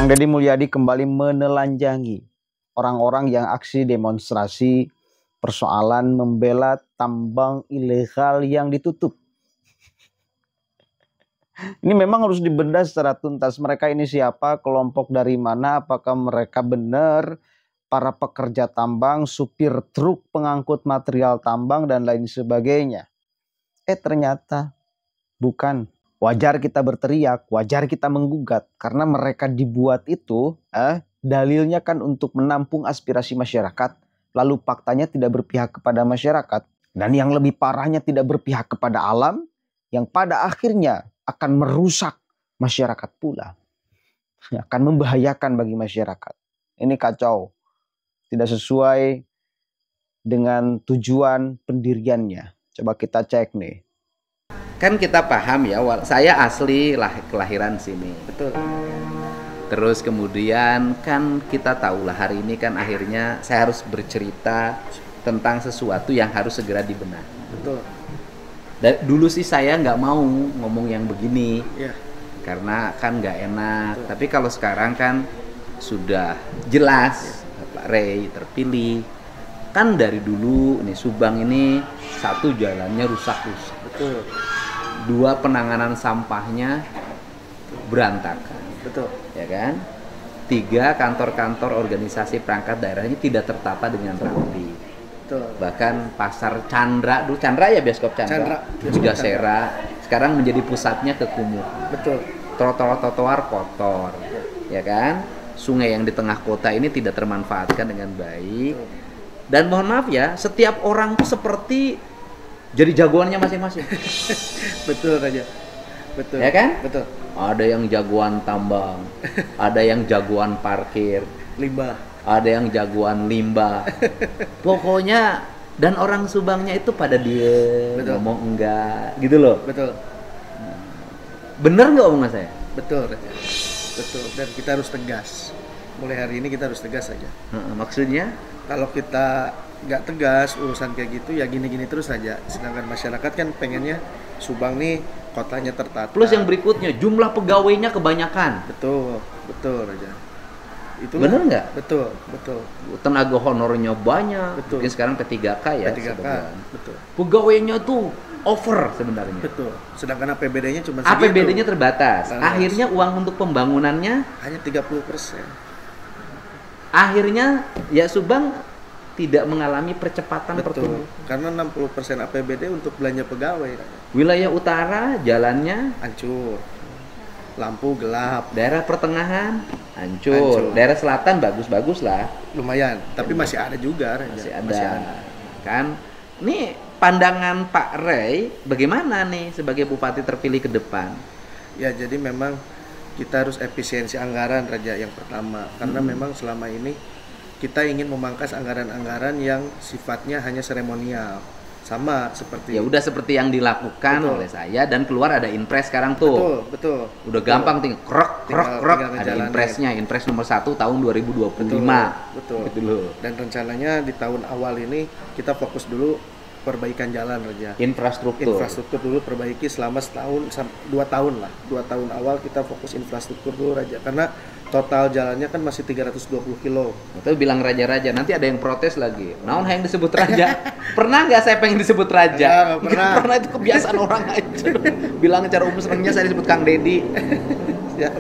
Kang Deddy Mulyadi kembali menelanjangi orang-orang yang aksi demonstrasi persoalan membela tambang ilegal yang ditutup. Ini memang harus dibedah secara tuntas. Mereka ini siapa, kelompok dari mana, apakah mereka benar para pekerja tambang, supir truk pengangkut material tambang, dan lain sebagainya. Ternyata bukan. Wajar kita berteriak, wajar kita menggugat. Karena mereka dibuat itu, dalilnya kan untuk menampung aspirasi masyarakat. Lalu faktanya tidak berpihak kepada masyarakat. Dan yang lebih parahnya tidak berpihak kepada alam, yang pada akhirnya akan merusak masyarakat pula. Akan membahayakan bagi masyarakat. Ini kacau. Tidak sesuai dengan tujuan pendiriannya. Coba kita cek nih. Kan kita paham ya, saya asli kelahiran sini. Betul. Terus kemudian kan kita tahulah hari ini kan akhirnya saya harus bercerita tentang sesuatu yang harus segera dibenahi. Betul. Dulu sih saya nggak mau ngomong yang begini, ya, karena kan nggak enak. Betul. Tapi kalau sekarang kan sudah jelas, Pak Ray terpilih. Kan dari dulu nih Subang ini satu jalannya rusak-rusak. Betul. Dua penanganan sampahnya berantakan. Betul. Ya kan? Tiga, kantor-kantor organisasi perangkat daerahnya tidak tertata dengan rapi. Betul. Bahkan pasar Chandra, dulu Chandra ya, bioskop Chandra, juga Sera, sekarang menjadi pusatnya ke Kumuh. Betul. Trotoar-trotoar kotor, ya kan? Sungai yang di tengah kota ini tidak termanfaatkan dengan baik. Dan mohon maaf ya, setiap orang tuh seperti jadi jagoannya masing-masing. Betul Raja. Betul. Ya kan? Betul. Ada yang jagoan tambang, ada yang jagoan parkir, Limbah. ada yang jagoan limbah. Pokoknya dan orang Subangnya itu pada dia ngomong enggak, gitu loh. Betul. Bener nggak omongan saya? Betul Raja. Betul. Dan kita harus tegas. Mulai hari ini kita harus tegas saja. Maksudnya? Kalau kita nggak tegas urusan kayak gitu ya gini-gini terus saja. Sedangkan masyarakat kan pengennya Subang nih kotanya tertata. Plus yang berikutnya jumlah pegawainya kebanyakan. Betul, betul Raja. Itu bener nggak? Betul, betul. Tenaga honornya banyak. Betul. Mungkin sekarang P3K ya. P3K, betul. Pegawainya tuh over sebenarnya. Betul. Sedangkan APBD-nya cuma segitu. APBD-nya terbatas. Akhirnya uang untuk pembangunannya hanya 30%. Akhirnya ya Subang tidak mengalami percepatan Betul. pertumbuhan. Karena 60% APBD untuk belanja pegawai. Wilayah utara jalannya hancur. Lampu gelap. Daerah pertengahan hancur. Daerah selatan bagus-bagus lah. Lumayan, tapi masih ada juga. Masih ada. Kan? Ini pandangan Pak Ray bagaimana nih sebagai bupati terpilih ke depan? Ya, jadi memang kita harus efisiensi anggaran Raja yang pertama. Karena memang selama ini kita ingin memangkas anggaran-anggaran yang sifatnya hanya seremonial. Sama seperti ya udah seperti yang dilakukan oleh saya dan keluar ada Inpres sekarang tuh. Betul. Udah gampang tinggal krok ada Impresnya, Inpres nomor 1 tahun 2025. Betul. Gitu loh. Dan rencananya di tahun awal ini kita fokus dulu perbaikan jalan Raja. Infrastruktur dulu perbaiki selama setahun 2 tahun lah. 2 tahun awal kita fokus infrastruktur dulu Raja. Karena total jalannya kan masih 320 kilo. Itu bilang raja-raja, nanti ada yang protes lagi. Naon yang disebut raja? Pernah nggak saya pengen disebut raja? Nggak pernah, itu kebiasaan orang aja. Bilang cara umum senangnya saya disebut Kang Deddy. Ya.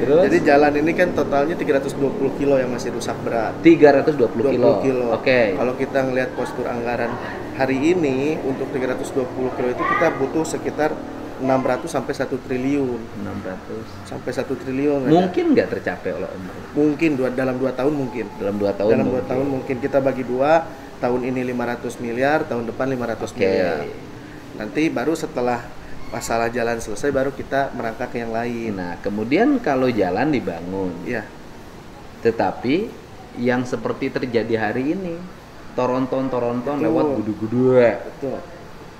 Terus? Jadi jalan ini kan totalnya 320 kilo yang masih rusak berat. 320 kilo. Oke. Kalau kita ngelihat postur anggaran hari ini untuk 320 kilo itu kita butuh sekitar 600 sampai 1 triliun. 600 sampai 1 triliun. Mungkin nggak tercapai oleh Om? Mungkin dalam 2 tahun mungkin. Dalam 2 tahun. Dalam 2 tahun mungkin kita bagi 2, tahun ini 500 miliar, tahun depan 500 miliar. Nanti baru setelah masalah jalan selesai baru kita merangkak ke yang lain. Nah, kemudian kalau jalan dibangun. Iya. Tetapi yang seperti terjadi hari ini, toronton Betul. lewat gudu-gudu. Betul.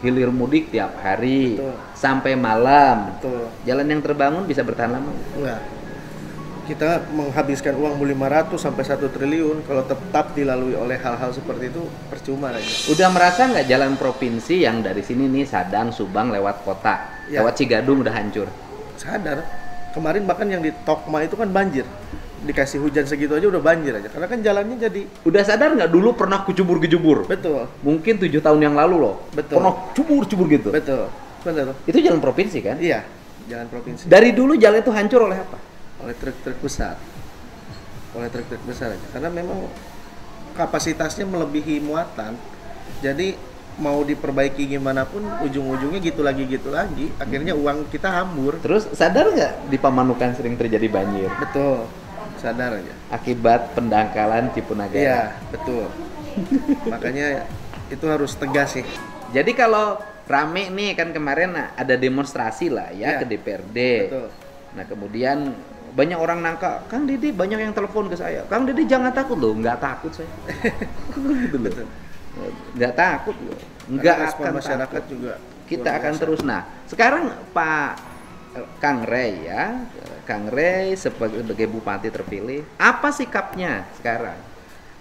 Hilir mudik tiap hari. Betul. Sampai malam. Betul. Jalan yang terbangun bisa bertahan lama? Enggak. Kita menghabiskan uang 500 sampai 1 triliun kalau tetap dilalui oleh hal-hal seperti itu percuma aja. Udah merasa nggak jalan provinsi yang dari sini nih Sadang, Subang lewat kota, lewat Cigadung udah hancur? Sadar. kemarin bahkan yang di Tokma itu kan banjir. Dikasih hujan segitu aja udah banjir aja. Karena kan jalannya jadi... Udah sadar nggak dulu pernah kecubur-kecubur? Betul. Mungkin 7 tahun yang lalu loh. Betul. Pernah cubur-cubur gitu. Betul. Benar. Itu jalan provinsi kan? Iya, jalan provinsi. Dari dulu jalan itu hancur oleh apa? Oleh truk-truk besar. Oleh truk-truk besar aja. Karena memang kapasitasnya melebihi muatan. Jadi mau diperbaiki gimana pun ujung-ujungnya gitu lagi. Akhirnya uang kita hambur. Terus sadar nggak di Pamanukan sering terjadi banjir? Betul. Sadar aja. Akibat pendangkalan Cipunagara. Iya, betul. Makanya itu harus tegas sih. Jadi kalau rame nih kan kemarin ada demonstrasi lah ya Iya. ke DPRD. Betul. Nah kemudian banyak orang nangka, Kang Didi banyak yang telepon ke saya. Kang Didi jangan takut loh, nggak takut saya. Gitu loh. Betul. Nggak takut loh. Karena Nggak respon akan masyarakat takut. juga. Kita luar akan biasa. terus. Nah sekarang Pak Kang Rey ya, Kang Rey sebagai bupati terpilih, apa sikapnya sekarang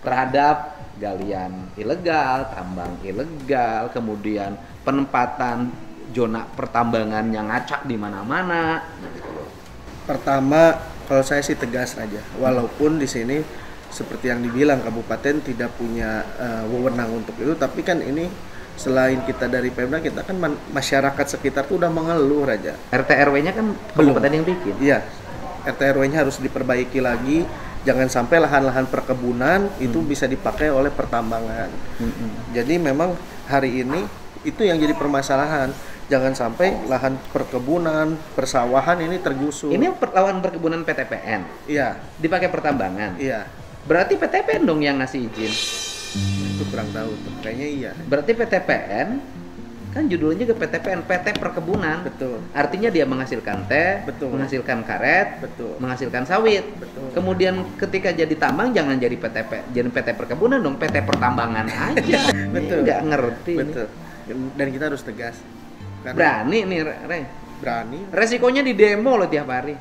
terhadap galian ilegal, tambang ilegal, kemudian penempatan zona pertambangan yang ngacak di mana-mana? Pertama, kalau saya sih tegas aja. Walaupun di sini seperti yang dibilang kabupaten tidak punya wewenang untuk itu, tapi kan ini selain kita dari Pemda, kita kan masyarakat sekitar tuh udah mengeluh aja. RT RW-nya kan kabupaten yang bikin. Iya, RT RW-nya harus diperbaiki lagi. Jangan sampai lahan-lahan perkebunan itu bisa dipakai oleh pertambangan. Jadi memang hari ini itu yang jadi permasalahan. Jangan sampai lahan perkebunan, persawahan ini tergusur. Ini lawan perkebunan PTPN, Iya, dipakai pertambangan. iya. Berarti PTPN dong yang ngasih izin. Itu kurang tahu tuh. Kayaknya iya. Berarti PTPN kan judulnya juga PTPN, PT Perkebunan. Betul. Artinya dia menghasilkan teh, Betul. menghasilkan karet, Betul. menghasilkan sawit. Betul. Kemudian ketika jadi tambang jangan jadi jadi PT Perkebunan dong, PT Pertambangan aja. Betul. Nggak ngerti. ini. Betul. Dan kita harus tegas. Karena Berani nih, Re. berani. Resikonya di demo loh tiap hari.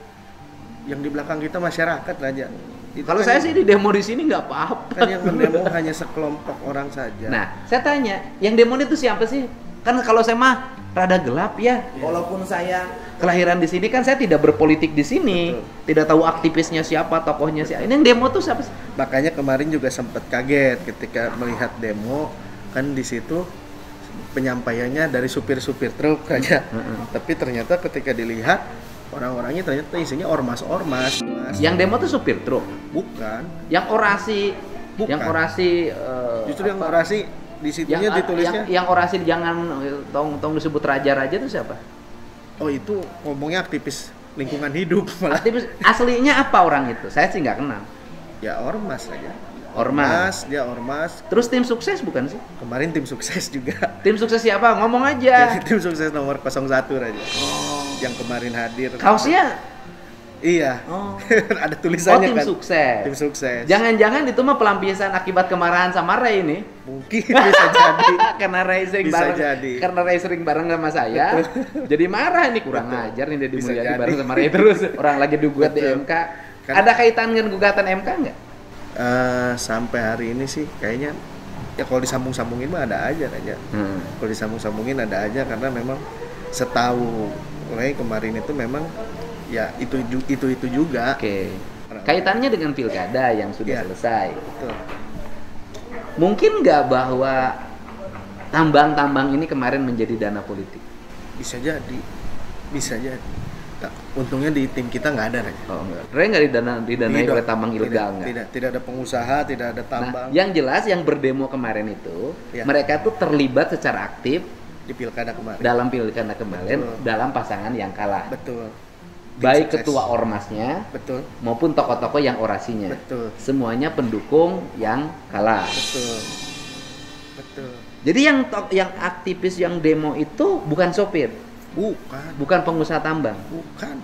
Yang di belakang kita masyarakat aja. Itu Kalau kan saya sih di demo di sini nggak apa-apa. kan yang mendemo hanya sekelompok orang saja. Nah, saya tanya, yang demo itu siapa sih? Kan kalau saya mah rada gelap ya. Walaupun saya kelahiran di sini kan saya tidak berpolitik di sini. Betul. Tidak tahu aktivisnya siapa, tokohnya siapa. Ini yang demo tuh siapa sih? Makanya kemarin juga sempat kaget ketika melihat demo, kan di situ penyampaiannya dari supir-supir truk aja. Tapi ternyata ketika dilihat orang-orangnya ternyata isinya ormas-ormas. Yang demo tuh supir truk. Bukan. Yang orasi Bukan. yang orasi Justru yang orasi di situnya ditulisnya. yang orasi jangan tong disebut raja-raja itu siapa? Oh, itu ngomongnya aktivis lingkungan hidup malah. Aktivis aslinya apa orang itu? Saya sih nggak kenal. Ya ormas aja. Ormas. Dia ormas. Terus tim sukses bukan sih? Kemarin tim sukses juga. Tim sukses siapa? Ngomong aja. Tim sukses nomor 01 aja. Yang kemarin hadir. Kaosnya Iya. Oh. Ada tulisannya tim kan. sukses. Tim sukses. Jangan-jangan itu mah pelampiasan akibat kemarahan sama Ray ini. Mungkin bisa jadi. Karena Ray sering Bisa bareng. jadi. Karena Ray sering bareng sama saya. Jadi marah nih, kurang ajar nih Deddy Bisa Mulyadi jadi. bareng sama Ray terus. Orang lagi digugat di Betul. MK. Kan- Ada kaitan dengan gugatan MK nggak? Sampai hari ini sih kayaknya ya kalau disambung-sambungin mah ada aja. Kalau disambung-sambungin ada aja karena memang setahu Ray kemarin itu memang ya itu juga. Oke. Kaitannya dengan pilkada yang sudah Iya. selesai. Betul. Mungkin nggak bahwa tambang-tambang ini kemarin menjadi dana politik? Bisa jadi. Nah, untungnya di tim kita nggak ada Ray. Oh enggak. Ray nggak didanai Tidak. oleh tambang ilegal nggak? Tidak ada pengusaha, tidak ada tambang Nah, yang jelas yang berdemo kemarin itu Ya. mereka tuh terlibat secara aktif di pilkada kemarin. dalam pilkada kemarin Betul. dalam pasangan yang kalah. Betul. Tim Baik sukses. ketua ormasnya Betul. maupun tokoh-tokoh yang orasinya. Betul. Semuanya pendukung yang kalah. Betul. Betul. Jadi yang aktivis yang demo itu bukan sopir, bukan pengusaha tambang. Bukan.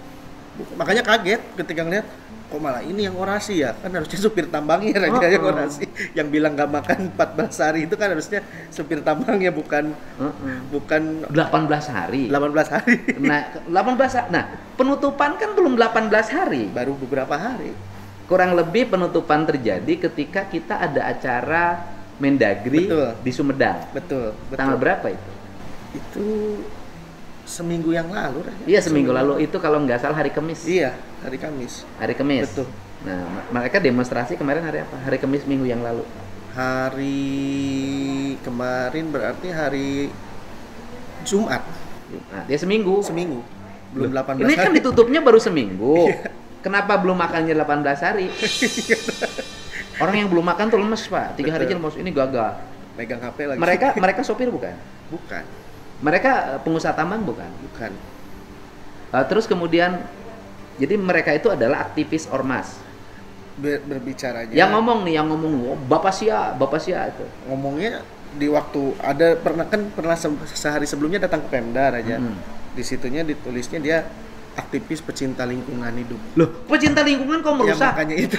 Makanya kaget ketika ngeliat kok malah ini yang orasi ya, kan harusnya supir tambangnya raja yang orasi. Yang bilang gak makan 14 hari itu kan harusnya supir tambangnya bukan 18 hari. 18 hari. Nah, 18 hari. Nah, penutupan kan belum 18 hari. Baru beberapa hari. Kurang lebih penutupan terjadi ketika kita ada acara Mendagri Betul. di Sumedang. Betul. Tanggal berapa itu? Itu seminggu yang lalu Raja. Iya, seminggu lalu itu kalau nggak salah hari Kamis. Iya, hari Kamis. Hari Kamis. Betul. Nah, mereka demonstrasi kemarin hari apa? Hari Kamis minggu yang lalu. Hari kemarin berarti hari Jumat. Nah, dia seminggu. Seminggu. Belum 18 Ini kan hari. ditutupnya baru seminggu. Kenapa belum makannya 18 hari? Orang yang belum makan tuh lemes, Pak. 3 hari aja lemes. Ini gagal. Megang HP lagi. Mereka sopir bukan? Bukan. Mereka pengusaha tambang bukan? Bukan. Terus kemudian, jadi mereka itu adalah aktivis ormas. Berbicaranya. Yang ngomong "Oh, Bapak Sia itu. Ngomongnya di waktu ada pernah sehari sebelumnya datang ke Pemda aja. Di situnya ditulisnya dia aktivis pecinta lingkungan hidup. Loh, pecinta lingkungan kok Ya merusak? makanya itu.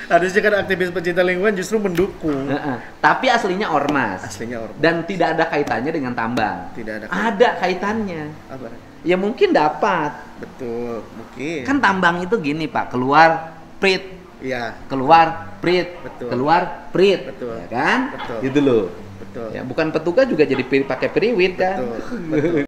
Harusnya kan aktivis pecinta lingkungan justru mendukung. Tapi aslinya ormas. Aslinya ormas. Dan tidak ada kaitannya dengan tambang. Tidak ada Ada kaitannya. Apa? Ya mungkin dapat. Betul, mungkin. Kan tambang itu gini, Pak, keluar prit, Iya, keluar prit, Betul. keluar prit, Betul. ya kan? Betul. Gitu loh. betul. Ya, bukan petugas juga jadi pakai periwit kan? Betul. Betul.